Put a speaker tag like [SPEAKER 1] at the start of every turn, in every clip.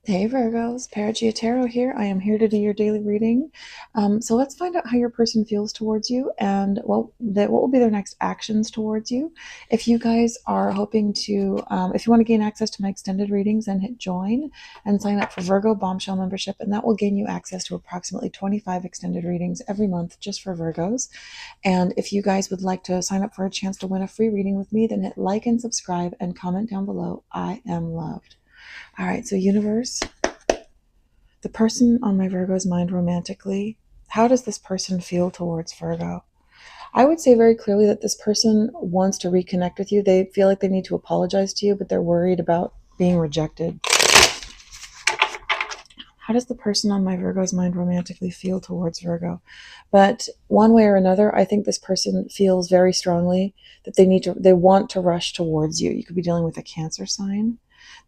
[SPEAKER 1] Hey Virgos, Paragia Tarot here. I am here to do your daily reading. So let's find out how your person feels towards you and what will be their next actions towards you. If you guys are hoping to, if you want to gain access to my extended readings, then hit join and sign up for Virgo Bombshell membership, and that will gain you access to approximately 25 extended readings every month just for Virgos. And if you guys would like to sign up for a chance to win a free reading with me, then hit like and subscribe and comment down below. I am loved. All right, so universe, the person on my Virgo's mind romantically, how does this person feel towards Virgo? I would say very clearly that this person wants to reconnect with you. They feel like they need to apologize to you, but they're worried about being rejected. How does the person on my Virgo's mind romantically feel towards Virgo? But one way or another, I think this person feels very strongly that they want to rush towards you. You could be dealing with a Cancer sign.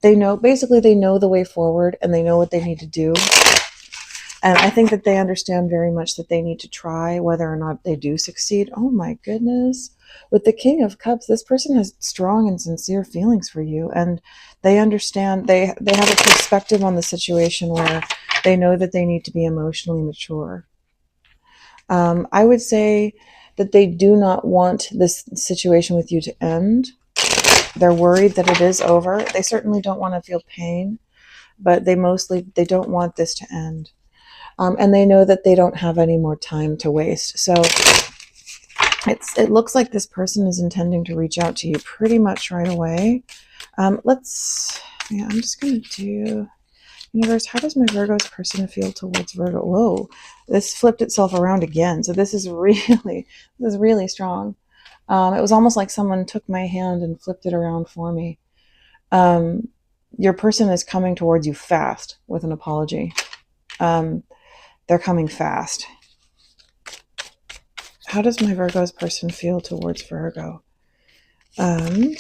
[SPEAKER 1] They know the way forward and they know what they need to do. And I think that they understand very much that they need to try whether or not they do succeed. Oh my goodness. With the King of Cups, this person has strong and sincere feelings for you. And they understand, they have a perspective on the situation where they know that they need to be emotionally mature. I would say that they do not want this situation with you to end. They're worried that it is over. They certainly don't want to feel pain, but they don't want this to end. And they know that they don't have any more time to waste. So it looks like this person is intending to reach out to you pretty much right away. I'm just going to do, universe, how does my Virgo's person feel towards Virgo? Whoa, this flipped itself around again. So this is really strong. It was almost like someone took my hand and flipped it around for me. Your person is coming towards you fast with an apology. They're coming fast. How does my Virgo's person feel towards Virgo? They're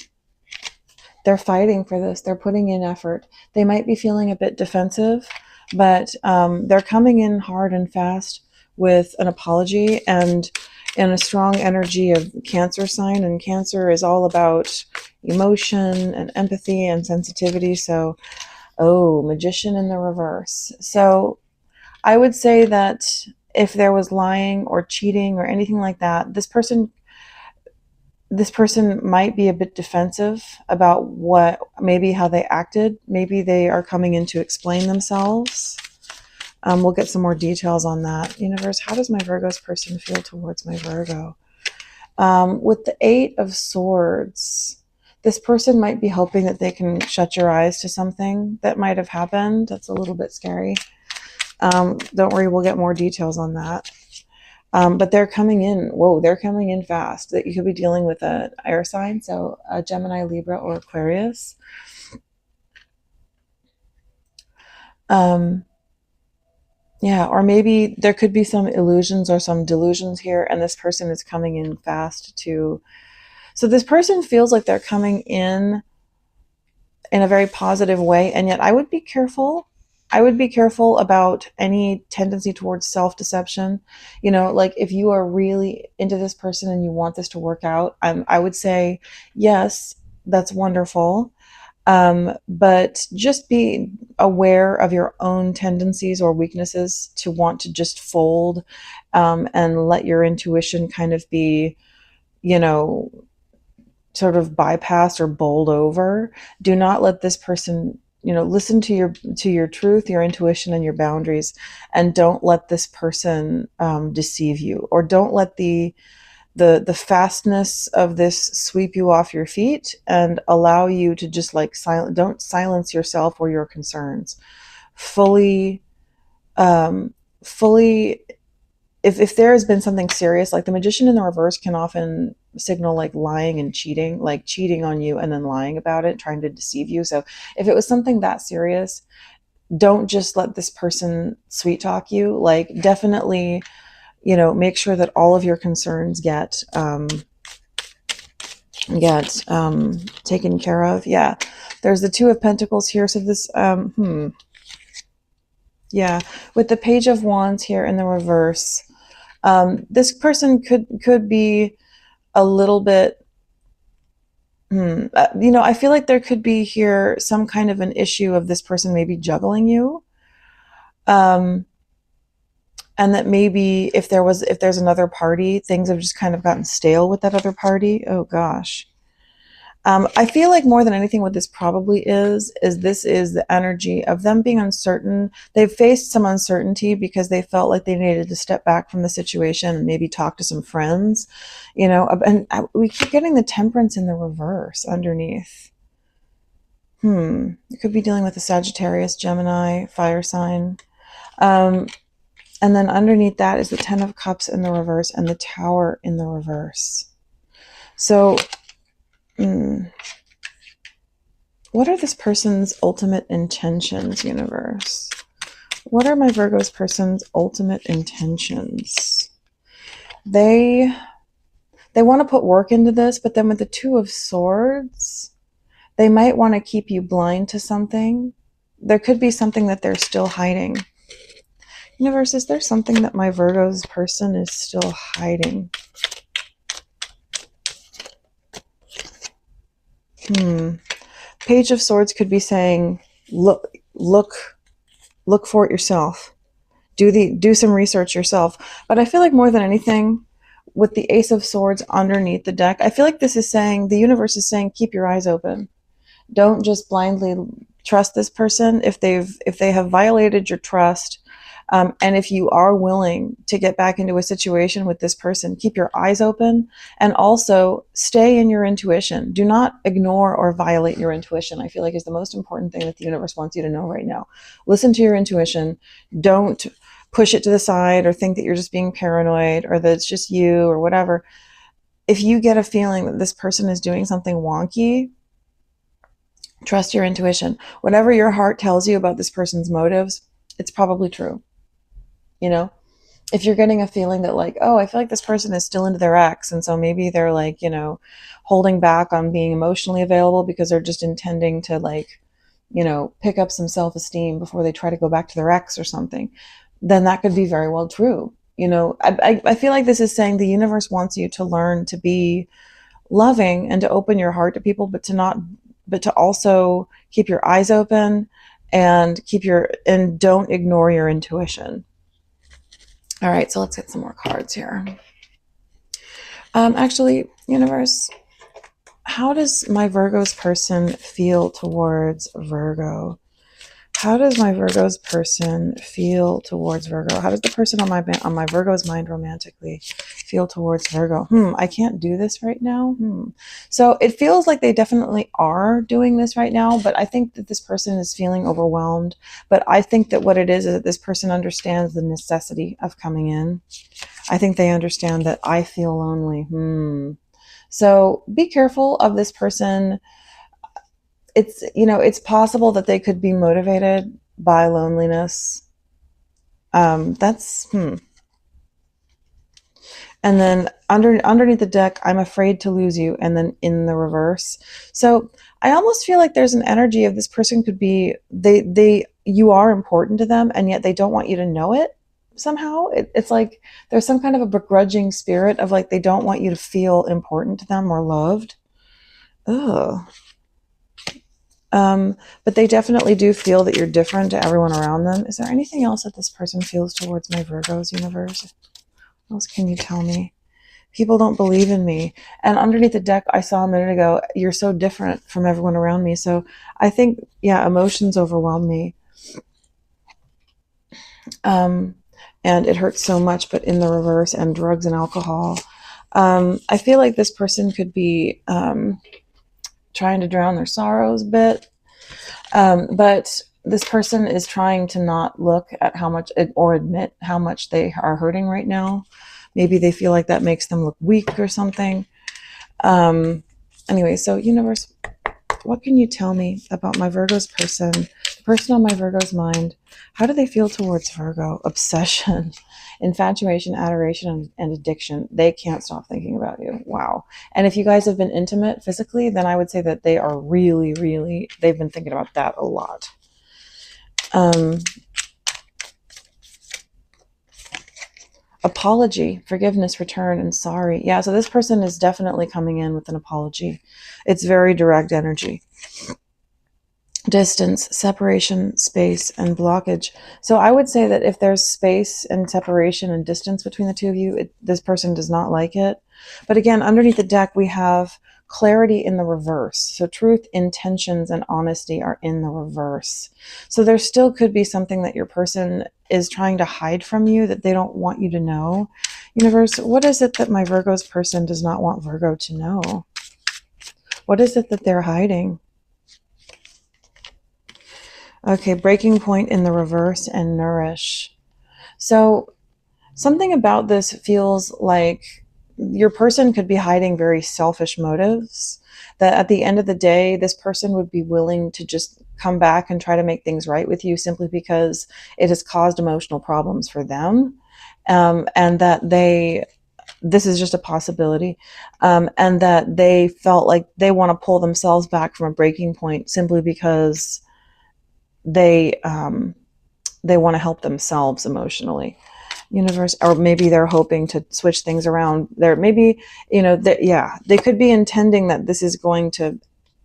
[SPEAKER 1] fighting for this. They're putting in effort. They might be feeling a bit defensive, but they're coming in hard and fast with an apology and in a strong energy of Cancer sign. And Cancer is all about emotion and empathy and sensitivity. So, Magician in the reverse. So I would say that if there was lying or cheating or anything like that, this person might be a bit defensive about how they acted. Maybe they are coming in to explain themselves. We'll get some more details on that. Universe, how does my Virgo's person feel towards my Virgo? With the Eight of Swords, this person might be hoping that they can shut your eyes to something that might have happened. That's a little bit scary. Don't worry, we'll get more details on that. But they're coming in. Whoa, they're coming in fast. That you could be dealing with an air sign, so a Gemini, Libra, or Aquarius. Yeah, or maybe there could be some illusions or some delusions here, and this person is coming in fast too. So this person feels like they're coming in a very positive way, and yet I would be careful. I would be careful about any tendency towards self-deception. Like if you are really into this person and you want this to work out, I would say, yes, that's wonderful. But just be aware of your own tendencies or weaknesses to want to just fold, and let your intuition kind of be, sort of bypassed or bowled over. Do not let this person, listen to your truth, your intuition, and your boundaries, and don't let this person deceive you, or don't let the fastness of this sweep you off your feet and allow you to just don't silence yourself or your concerns. Fully, fully, if there has been something serious, like the Magician in the reverse can often signal like lying and cheating, like cheating on you and then lying about it, trying to deceive you. So if it was something that serious, don't just let this person sweet talk you. Like definitely, make sure that all of your concerns get taken care of. Yeah, there's the Two of Pentacles here. So this, yeah, with the Page of Wands here in the reverse, this person could be a little bit I feel like there could be here some kind of an issue of this person maybe juggling you. Um, and that maybe if there's another party, things have just kind of gotten stale with that other party. Oh gosh. I feel like more than anything, what this probably is this is the energy of them being uncertain. They've faced some uncertainty because they felt like they needed to step back from the situation and maybe talk to some friends, and we keep getting the temperance in the reverse underneath. You could be dealing with a Sagittarius, Gemini, fire sign. Um, and then underneath that is the Ten of Cups in the reverse and the Tower in the reverse. So, what are this person's ultimate intentions, universe? What are my Virgo's person's ultimate intentions? They want to put work into this, but then with the Two of Swords, they might want to keep you blind to something. There could be something that they're still hiding. Universe, is there something that my Virgo's person is still hiding? Page of Swords could be saying, look for it yourself. Do some research yourself. But I feel like more than anything, with the Ace of Swords underneath the deck, I feel like this is saying, the universe is saying, keep your eyes open. Don't just blindly trust this person if they have violated your trust. And if you are willing to get back into a situation with this person, keep your eyes open and also stay in your intuition. Do not ignore or violate your intuition. I feel like is the most important thing that the universe wants you to know right now. Listen to your intuition. Don't push it to the side or think that you're just being paranoid or that it's just you or whatever. If you get a feeling that this person is doing something wonky, trust your intuition. Whatever your heart tells you about this person's motives, it's probably true. If you're getting a feeling that like, oh, I feel like this person is still into their ex, and so maybe they're like, holding back on being emotionally available because they're just intending to like, pick up some self-esteem before they try to go back to their ex or something, then that could be very well true. I feel like this is saying the universe wants you to learn to be loving and to open your heart to people, but to also keep your eyes open and don't ignore your intuition. All right, so let's get some more cards here. Actually, universe, how does my Virgo's person feel towards Virgo? How does my Virgo's person feel towards Virgo? How does the person on my Virgo's mind romantically feel towards Virgo? I can't do this right now. So it feels like they definitely are doing this right now, but I think that this person is feeling overwhelmed. But I think that what it is that this person understands the necessity of coming in. I think they understand that I feel lonely. So be careful of this person. It's possible that they could be motivated by loneliness. And then underneath the deck, I'm afraid to lose you, and then in the reverse. So I almost feel like there's an energy of this person could be you are important to them, and yet they don't want you to know it somehow. It's like there's some kind of a begrudging spirit of like they don't want you to feel important to them or loved. Ugh. But they definitely do feel that you're different to everyone around them. Is there anything else that this person feels towards my Virgo's universe? What else can you tell me? People don't believe in me. And underneath the deck, I saw a minute ago, you're so different from everyone around me. So I think, emotions overwhelm me. And it hurts so much, but in the reverse, and drugs and alcohol. I feel like this person could be trying to drown their sorrows a bit. But this person is trying to not look at how much or admit how much they are hurting right now. Maybe they feel like that makes them look weak or something. Anyway, so universe, what can you tell me about my Virgo's person, the person on my Virgo's mind? How do they feel towards Virgo? Obsession, infatuation, adoration, and addiction. They can't stop thinking about you. Wow. And if you guys have been intimate physically, then I would say that they are really, really, they've been thinking about that a lot. Apology, forgiveness, return, and sorry. Yeah, so this person is definitely coming in with an apology. It's very direct energy. Distance, separation, space, and blockage. So I would say that if there's space and separation and distance between the two of you, this person does not like it. But again, underneath the deck, we have clarity in the reverse. So truth, intentions, and honesty are in the reverse. So there still could be something that your person is trying to hide from you that they don't want you to know. Universe, what is it that my Virgo's person does not want Virgo to know? What is it that they're hiding? Okay, breaking point in the reverse and nourish. So something about this feels like your person could be hiding very selfish motives, that at the end of the day, this person would be willing to just come back and try to make things right with you simply because it has caused emotional problems for them. And that this is just a possibility, and that they felt like they want to pull themselves back from a breaking point simply because they want to help themselves emotionally. Universe, or maybe they're hoping to switch things around. There, maybe, yeah, they could be intending that this is going to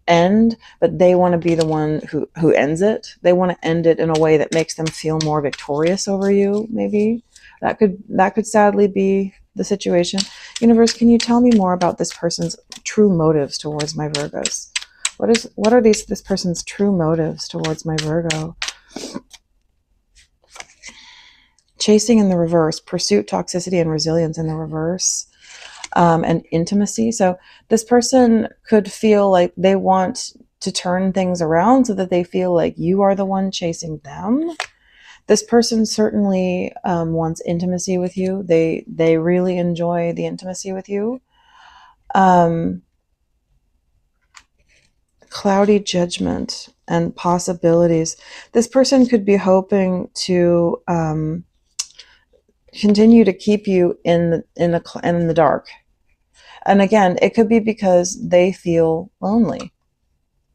[SPEAKER 1] end, but they want to be the one who ends it. They want to end it in a way that makes them feel more victorious over you. Maybe that could sadly be the situation. Universe, can you tell me more about this person's true motives towards my Virgos? What are this person's true motives towards my Virgo? Chasing in the reverse, pursuit, toxicity, and resilience in the reverse, and intimacy. So this person could feel like they want to turn things around so that they feel like you are the one chasing them. This person certainly wants intimacy with you. They really enjoy the intimacy with you. Cloudy judgment and possibilities. This person could be hoping to continue to keep you in the dark. And again, it could be because they feel lonely,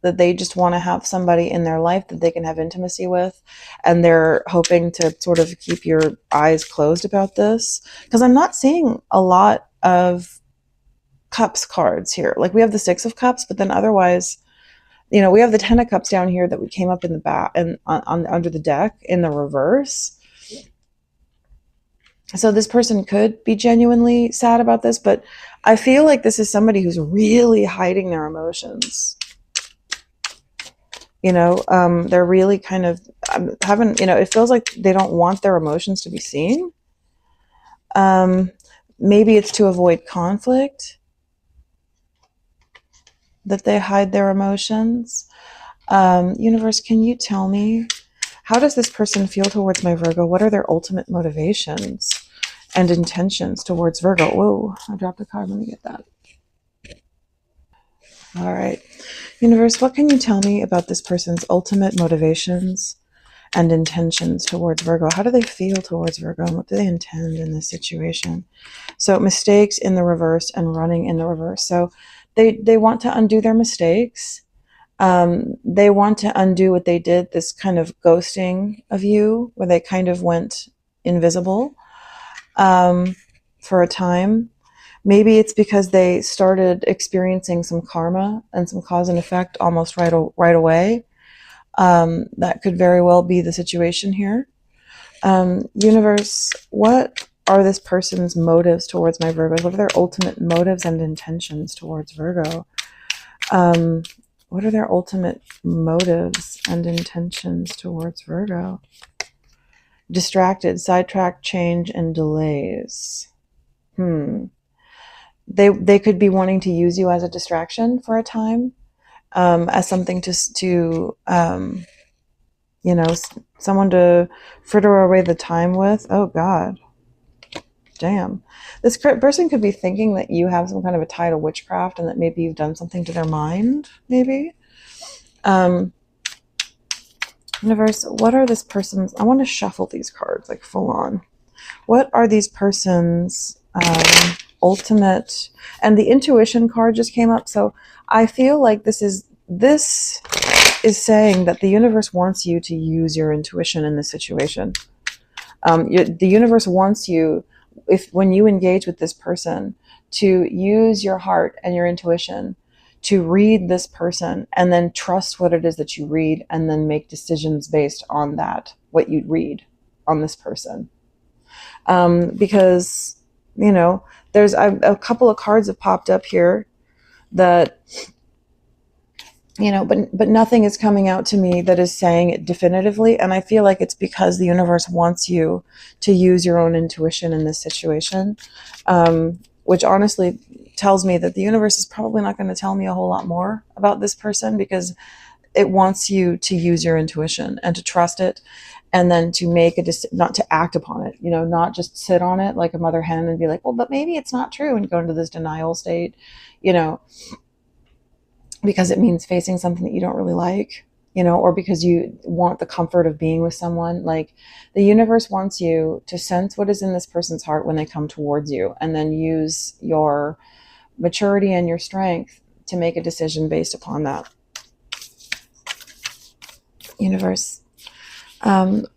[SPEAKER 1] that they just want to have somebody in their life that they can have intimacy with, and they're hoping to sort of keep your eyes closed about this, because I'm not seeing a lot of cups cards here. Like we have the 6 of cups, but then otherwise, we have the 10 of cups down here that we came up in the back and on under the deck in the reverse. So this person could be genuinely sad about this, but I feel like this is somebody who's really hiding their emotions. They're really kind of having, it feels like they don't want their emotions to be seen. Maybe it's to avoid conflict that they hide their emotions. Universe, can you tell me, how does this person feel towards my Virgo? What are their ultimate motivations and intentions towards Virgo? Whoa, I dropped a card. Let me get that. All right. Universe, what can you tell me about this person's ultimate motivations and intentions towards Virgo? How do they feel towards Virgo, and what do they intend in this situation? So mistakes in the reverse and running in the reverse. So they want to undo their mistakes. They want to undo what they did, this kind of ghosting of you, where they kind of went invisible for a time. Maybe it's because they started experiencing some karma and some cause and effect almost right away. That could very well be the situation here. Universe, what are this person's motives towards my Virgos? What are their ultimate motives and intentions towards Virgo? What are their ultimate motives and intentions towards Virgo? Distracted, sidetracked, change, and delays. They could be wanting to use you as a distraction for a time, as something to someone to fritter away the time with. Oh God, damn. This person could be thinking that you have some kind of a tie to witchcraft, and that maybe you've done something to their mind. Maybe. Universe, what are this person's? I want to shuffle these cards like full on. What are these person's ultimate? And the intuition card just came up, so I feel like this is saying that the universe wants you to use your intuition in this situation. The universe wants you if when you engage with this person, to use your heart and your intuition to read this person and then trust what it is that you read and then make decisions based on that, what you read on this person. Because, you know, there's a couple of cards have popped up here that, you know, but nothing is coming out to me that is saying it definitively. And I feel like it's because the universe wants you to use your own intuition in this situation, which honestly tells me that the universe is probably not going to tell me a whole lot more about this person, because it wants you to use your intuition and to trust it, and then to make a decision, not to act upon it, you know, not just sit on it like a mother hen and be like, well, but maybe it's not true, and go into this denial state, you know, because it means facing something that you don't really like, you know, or because you want the comfort of being with someone. Like, the universe wants you to sense what is in this person's heart when they come towards you, and then use your maturity and your strength to make a decision based upon that. Universe,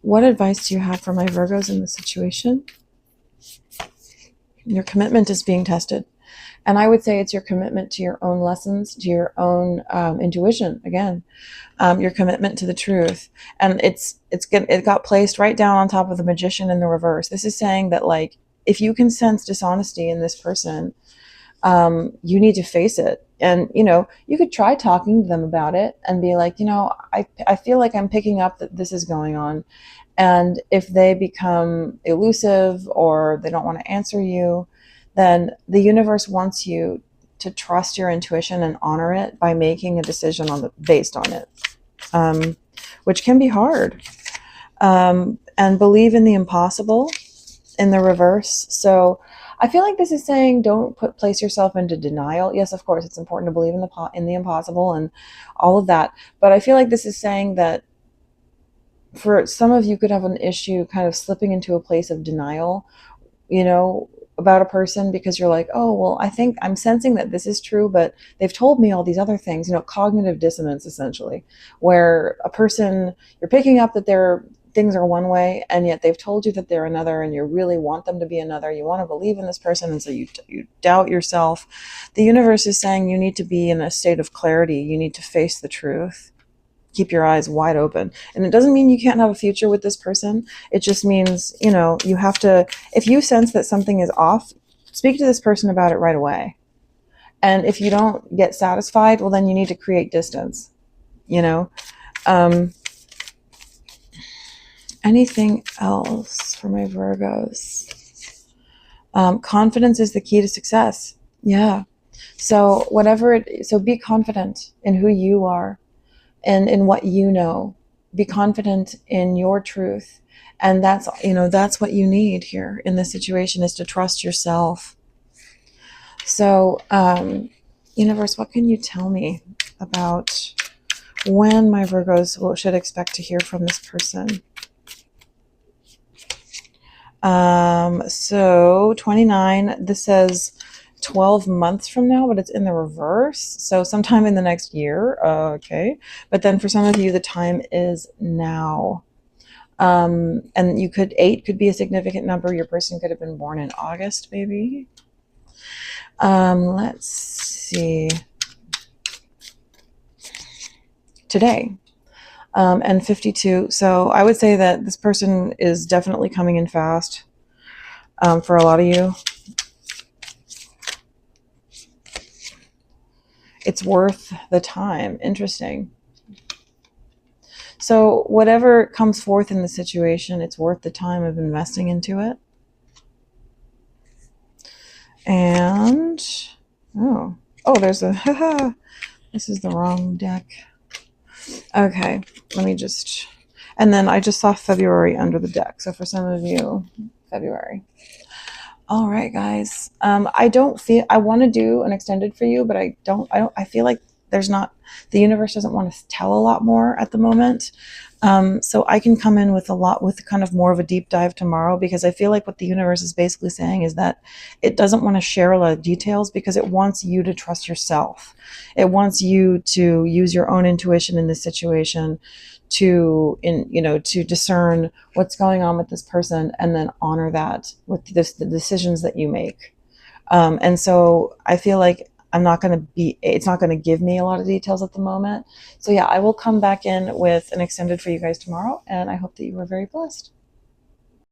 [SPEAKER 1] what advice do you have for my Virgos in this situation? Your commitment is being tested. And I would say it's your commitment to your own lessons, to your own intuition, again, your commitment to the truth. And it got placed right down on top of the Magician in the reverse. This is saying that, like, if you can sense dishonesty in this person, you need to face it. And, you know, you could try talking to them about it and be like, you know, I feel like I'm picking up that this is going on. And if they become elusive or they don't want to answer you, then the universe wants you to trust your intuition and honor it by making a decision based on it, which can be hard. And believe in the impossible in the reverse. So I feel like this is saying don't place yourself into denial. Yes, of course, it's important to believe in the impossible and all of that. But I feel like this is saying that for some of you could have an issue kind of slipping into a place of denial, you know, about a person, because you're like, oh, well, I think I'm sensing that this is true, but they've told me all these other things, you know, cognitive dissonance, essentially, where a person, you're picking up that their things are one way, and yet they've told you that they're another, and you really want them to be another. You want to believe in this person, and so you doubt yourself. The universe is saying you need to be in a state of clarity. You need to face the truth. Keep your eyes wide open. And it doesn't mean you can't have a future with this person. It just means, you know, you have to, if you sense that something is off, speak to this person about it right away. And if you don't get satisfied, well, then you need to create distance, you know. Anything else for my Virgos? Confidence is the key to success. Yeah. So so be confident in who you are and in what you know. Be confident in your truth. And that's, you know, that's what you need here in this situation, is to trust yourself. So, universe, what can you tell me about when my Virgos should expect to hear from this person? So 29, this says 12 months from now, but it's in the reverse. So sometime in the next year. Okay. But then for some of you, the time is now. And 8 could be a significant number. Your person could have been born in August, maybe. Let's see. Today. And 52. So I would say that this person is definitely coming in fast, for a lot of you. It's worth the time. Interesting. So whatever comes forth in the situation, it's worth the time of investing into it. And, there's this is the wrong deck. Okay, let me just, and then I just saw February under the deck. So for some of you, February. All right, guys. I want to do an extended for you, but I feel like there's not, the universe doesn't want to tell a lot more at the moment. So I can come in with kind of more of a deep dive tomorrow, because I feel like what the universe is basically saying is that it doesn't want to share a lot of details because it wants you to trust yourself. It wants you to use your own intuition in this situation to discern what's going on with this person, and then honor that with the decisions that you make. And so I feel like it's not going to give me a lot of details at the moment. So yeah, I will come back in with an extended for you guys tomorrow, and I hope that you are very blessed.